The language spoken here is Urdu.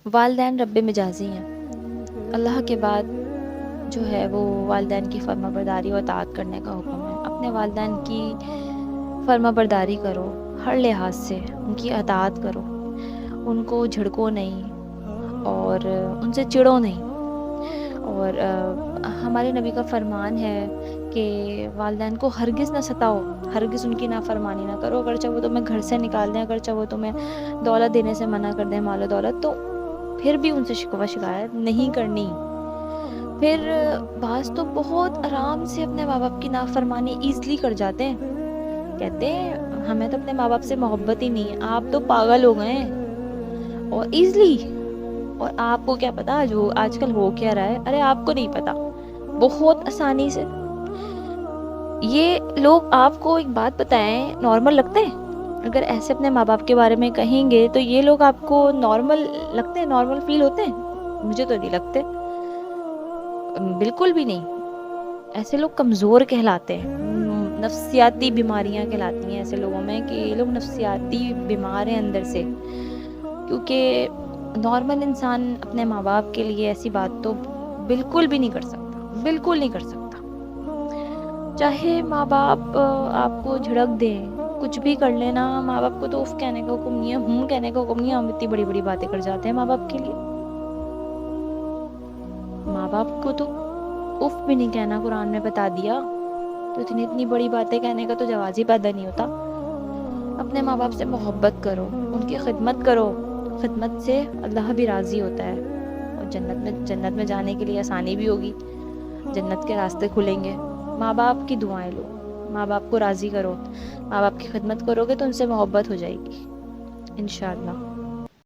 والدین رب مجازی ہیں، اللہ کے بعد جو ہے وہ والدین کی فرما برداری و اطاعت کرنے کا حکم ہے۔ اپنے والدین کی فرما برداری کرو، ہر لحاظ سے ان کی اطاعت کرو، ان کو جھڑکو نہیں اور ان سے چڑو نہیں۔ اور ہمارے نبی کا فرمان ہے کہ والدین کو ہرگز نہ ستاؤ، ہرگز ان کی نافرمانی نہ کرو، اگرچہ وہ تمہیں گھر سے نکال دیں، اگرچہ وہ تمہیں دولت دینے سے منع کر دیں، مال و دولت، تو پھر بھی ان سے شکوہ شکایت نہیں کرنی۔ پھر بعض تو بہت آرام سے اپنے ماں باپ کی نافرمانی ایزلی کر جاتے ہیں، کہتے ہیں ہمیں تو اپنے ماں باپ سے محبت ہی نہیں ہے، آپ تو پاگل ہو گئے ہیں، اور ایزلی۔ اور آپ کو کیا پتا جو آج کل ہو کیا رہا ہے، ارے آپ کو نہیں پتا، بہت آسانی سے یہ لوگ آپ کو ایک بات بتائیں، نارمل لگتے ہیں؟ اگر ایسے اپنے ماں باپ کے بارے میں کہیں گے تو یہ لوگ آپ کو نارمل لگتے ہیں، نارمل فیل ہوتے ہیں؟ مجھے تو نہیں لگتے، بالکل بھی نہیں۔ ایسے لوگ کمزور کہلاتے ہیں، نفسیاتی بیماریاں کہلاتی ہیں ایسے لوگوں میں، کہ یہ لوگ نفسیاتی بیمار ہیں اندر سے، کیونکہ نارمل انسان اپنے ماں باپ کے لیے ایسی بات تو بالکل بھی نہیں کر سکتا، بالکل نہیں کر سکتا۔ چاہے ماں باپ آپ کو جھڑک دیں، کچھ بھی کر لینا، ماں باپ کو تو اف کہنے کا حکم نہیں ہے، ہم کہنے کا حکم نہیں ہے، ہم اتنی بڑی بڑی باتیں کر جاتے ہیں ماں باپ کے لیے۔ ماں باپ کو تو اف بھی نہیں کہنا قرآن میں بتا دیا، تو اتنی بڑی باتیں کہنے کا تو جواز ہی پیدا نہیں ہوتا۔ اپنے ماں باپ سے محبت کرو، ان کی خدمت کرو، خدمت سے اللہ بھی راضی ہوتا ہے، اور جنت میں جانے کے لیے آسانی بھی ہوگی، جنت کے راستے کھلیں گے۔ ماں باپ کی دعائیں لو، ماں باپ کو راضی کرو، ماں باپ کی خدمت کرو گے تو ان سے محبت ہو جائے گی انشاءاللہ۔